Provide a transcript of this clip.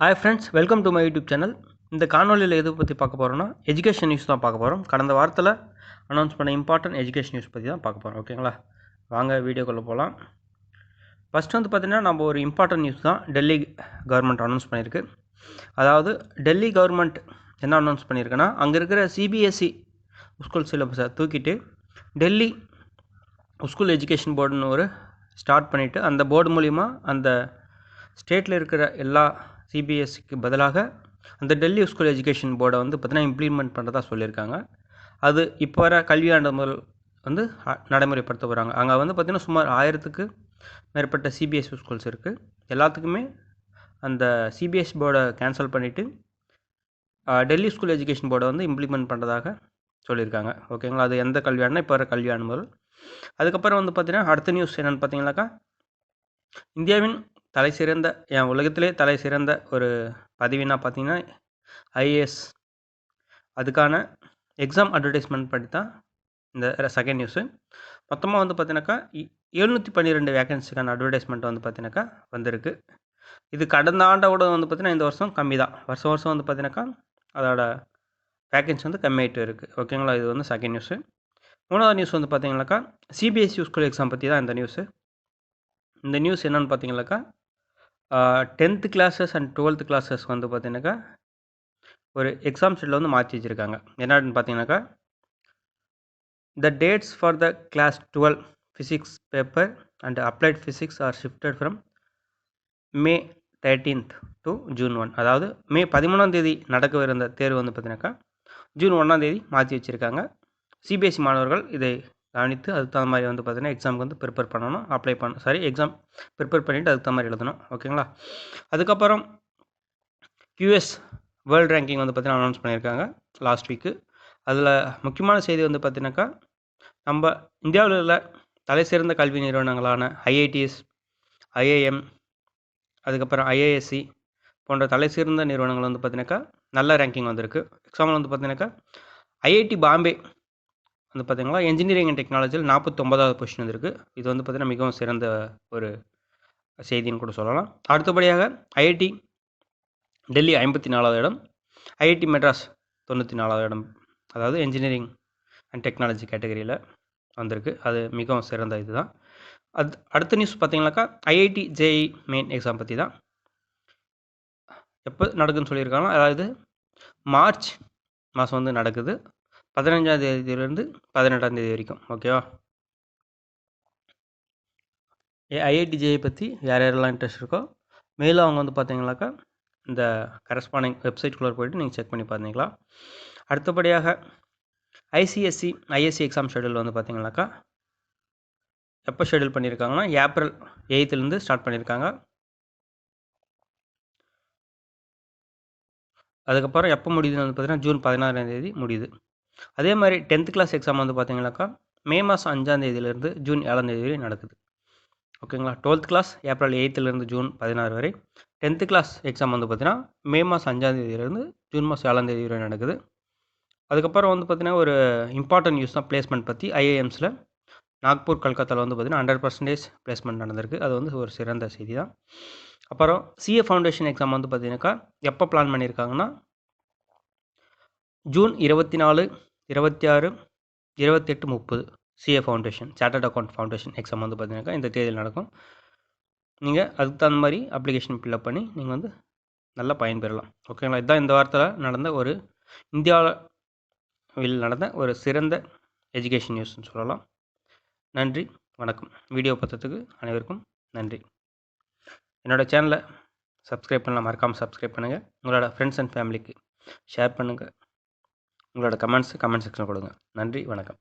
Hi friends, welcome to my YouTube channel. இந்த காணொலியில் எது பற்றி பார்க்க போகிறோம்னா எஜுகேஷன் நியூஸ் தான் பார்க்க போகிறோம். கடந்த வாரத்தில் அனௌன்ஸ் பண்ண இம்பார்ட்டன்ட் எஜுகேஷன் நியூஸ் பற்றி தான் பார்க்க போகிறோம். ஓகேங்களா, வாங்க வீடியோக்குள்ளே போகலாம். ஃபஸ்ட் வந்து பார்த்திங்கன்னா நம்ம ஒரு இம்பார்ட்டன்ட் நியூஸ் தான் டெல்லி கவர்மெண்ட் அனௌன்ஸ் பண்ணியிருக்கு. அதாவது டெல்லி கவர்மெண்ட் என்ன அனௌன்ஸ் பண்ணியிருக்குன்னா, அங்கே இருக்கிற சிபிஎஸ்சி ஸ்கூல் சிலபஸை தூக்கிட்டு டெல்லி ஸ்கூல் எஜுகேஷன் போர்டுன்னு ஒரு ஸ்டார்ட் பண்ணிவிட்டு அந்த போர்டு மூலிமா அந்த ஸ்டேட்டில் இருக்கிற எல்லா சிபிஎஸ்சிக்கு பதிலாக அந்த டெல்லி ஸ்கூல் எஜுகேஷன் போர்டை வந்து பார்த்திங்கன்னா இம்ப்ளிமெண்ட் பண்ணுறதா சொல்லியிருக்காங்க. அது இப்போ வர கல்வியாண்டு முதல் வந்து நடைமுறைப்படுத்த போகிறாங்க. அங்கே வந்து பார்த்திங்கன்னா சுமார் 1000க்கு மேற்பட்ட சிபிஎஸ்சி ஸ்கூல்ஸ் இருக்குது. எல்லாத்துக்குமே அந்த சிபிஎஸ்சி போர்டை கேன்சல் பண்ணிவிட்டு டெல்லி ஸ்கூல் எஜுகேஷன் போர்டை வந்து இம்ப்ளிமெண்ட் பண்ணுறதாக சொல்லியிருக்காங்க. ஓகேங்களா, அது எந்த கல்வியாண்டுனா இப்போ வர கல்வியாண்டு முதல். அதுக்கப்புறம் வந்து பார்த்திங்கன்னா அடுத்த நியூஸ் என்னென்னு பார்த்தீங்கன்னாக்கா, இந்தியாவின் தலை சிறந்த உலகத்திலே தலை சிறந்த ஒரு பதவினா பார்த்தீங்கன்னா ஐஏஎஸ், அதுக்கான எக்ஸாம் அட்வர்டைஸ்மெண்ட் படி தான் இந்த செகண்ட் நியூஸு. மொத்தமாக வந்து பார்த்தீங்கன்னாக்கா 712 வேகன்சிக்கான அட்வர்டைஸ்மெண்ட் வந்து பார்த்தீங்கன்னாக்கா வந்திருக்கு. இது கடந்த ஆண்டோட வந்து பார்த்திங்கன்னா இந்த வருஷம் கம்மி தான். வருஷம் வந்து பார்த்தீங்கன்னாக்கா அதோட வேகன்சி வந்து கம்மியாகிட்டு இருக்குது. ஓகேங்களா, இது வந்து செகண்ட் நியூஸு. மூணாவது நியூஸ் வந்து பார்த்தீங்கன்னாக்கா சிபிஎஸ்சி ஸ்கூல் எக்ஸாம் பற்றி தான் இந்த நியூஸு. இந்த நியூஸ் என்னென்னு பார்த்தீங்கன்னாக்கா 10th classes and 12th classes வந்து பார்த்தீங்கன்னாக்கா ஒரு எக்ஸாம் ஷெட்யூல் வந்து மாற்றி வச்சுருக்காங்க. என்னன்னு பார்த்தீங்கன்னாக்கா, the dates for the class 12 physics paper and applied physics are shifted from May 13th to June 1. அதாவது மே 13ஆம் நடக்கவிருந்த தேர்வு வந்து பார்த்தீங்கன்னாக்கா ஜூன் 1ஆம் மாற்றி வச்சுருக்காங்க. சிபிஎஸ்சி மாணவர்கள் இதை கவனித்து அதுக்கு தகுந்த மாதிரி வந்து பார்த்திங்கன்னா எக்ஸாமுக்கு வந்து ப்ரிப்பேர் பண்ணணும். எக்ஸாம் ப்ரிப்பேர் பண்ணிவிட்டு அதுக்கு தகுந்த மாதிரி எழுதணும். ஓகேங்களா, அதுக்கப்புறம் யூஎஸ் வேர்ல்டு ரேங்கிங் வந்து பார்த்திங்கன்னா அனௌன்ஸ் பண்ணியிருக்காங்க லாஸ்ட் வீக்கு. அதில் முக்கியமான செய்தி வந்து பார்த்திங்கனாக்கா, நம்ம இந்தியாவில் உள்ள தலை சிறந்த கல்வி நிறுவனங்களான ஐஐடிஎஸ், ஐஏஎம், அதுக்கப்புறம் ஐஏஎஸ்சி போன்ற தலை சிறந்த நிறுவனங்கள் வந்து பார்த்திங்கனாக்கா நல்ல ரேங்கிங் வந்திருக்கு. எக்ஸாம்பிள் வந்து பார்த்திங்கனாக்கா ஐஐடி பாம்பே வந்து பார்த்திங்கன்னா என்ஜினியரிங் அண்ட் டெக்னாலஜியில் 49வது பொசிஷன் வந்திருக்கு. இது வந்து பார்த்திங்கன்னா மிகவும் சிறந்த ஒரு செய்தின்னு கூட சொல்லலாம். அடுத்தபடியாக ஐஐடி டெல்லி 54வது இடம், ஐஐடி மெட்ராஸ் 94வது இடம், அதாவது என்ஜினியரிங் அண்ட் டெக்னாலஜி கேட்டகரியில் வந்திருக்கு. அது மிகவும் சிறந்த இது தான். அடுத்த நியூஸ் பார்த்திங்கனாக்கா ஐஐடி ஜேஇ மெயின் எக்ஸாம் பற்றி தான். எப்போ நடக்குதுன்னு சொல்லியிருக்காங்க. அதாவது மார்ச் மாதம் வந்து நடக்குது, 15ஆம் தேதியிலேருந்து 18ஆம் தேதி வரைக்கும். ஓகேவா, ஐஐடி ஜேஇ பற்றி யாரெல்லாம் இன்ட்ரெஸ்ட் இருக்கோ மேலும் அவங்க வந்து பார்த்தீங்கன்னாக்கா இந்த கரஸ்பாண்டிங் வெப்சைட்குள்ளே போய்ட்டு நீங்கள் செக் பண்ணி பார்த்தீங்களா. அடுத்தபடியாக ஐசிஎஸ்சி ஐஎஸ்சி எக்ஸாம் ஷெடியூல் வந்து பார்த்தீங்கன்னாக்கா எப்போ ஷெடியூல் பண்ணியிருக்காங்கன்னா ஏப்ரல் 8th ஸ்டார்ட் பண்ணியிருக்காங்க. அதுக்கப்புறம் எப்போ முடியுதுன்னு வந்து பார்த்தீங்கன்னா ஜூன் 16ஆம் தேதி முடியுது. அதே மாதிரி 10th கிளாஸ் எக்ஸாம் வந்து பார்த்தீங்கன்னாக்கா மே மாதம் 5ஆம் தேதியிலேருந்து ஜூன் 7ஆம் தேதி வரை நடக்குது. ஓகேங்களா, 12th class April 8th June 16 வரை, 10th கிளாஸ் எக்ஸாம் வந்து பார்த்தீங்கன்னா மே மாதம் 5ஆம் தேதியிலேருந்து ஜூன் மாதம் 7ஆம் தேதி வரை நடக்குது. அதுக்கப்புறம் வந்து பார்த்திங்கன்னா ஒரு இம்பார்ட்டன்ட் நியூஸ் தான் பிளேஸ்மெண்ட் பற்றி. ஐஏஎம்ஸில் நாக்பூர், கல்கத்தாவில் வந்து பார்த்திங்கன்னா 100% பிளேஸ்மெண்ட் நடந்திருக்கு. அது வந்து ஒரு சிறந்த செய்தி தான். அப்புறம் சிஏ ஃபவுண்டேஷன் எக்ஸாம் வந்து பார்த்திங்கனாக்கா எப்போ பிளான் பண்ணியிருக்காங்கன்னா June 24, 26, 28, 30 CA foundation chartered account foundation exam வந்து பார்த்தீங்கன்னாக்கா இந்த தேதியில் நடக்கும். நீங்கள் அதுக்கு தகுந்த மாதிரி அப்ளிகேஷன் ஃபில்அப் பண்ணி நீங்கள் வந்து நல்லா பயன்பெறலாம். ஓகேங்களா, இதுதான் இந்த வாரத்தில் நடந்த ஒரு இந்தியாவில் நடந்த ஒரு சிறந்த எஜுகேஷன் நியூஸ்னு சொல்லலாம். நன்றி, வணக்கம். வீடியோ பார்த்ததுக்கு அனைவருக்கும் நன்றி. என்னோடய சேனலை சப்ஸ்கிரைப் பண்ணலாம், மறக்காமல் சப்ஸ்கிரைப் பண்ணுங்கள். உங்களோட ஃப்ரெண்ட்ஸ் அண்ட் ஃபேமிலிக்கு ஷேர் பண்ணுங்கள். உங்களோட கமெண்ட் செக்ஷன் கொடுங்க. நன்றி, வணக்கம்.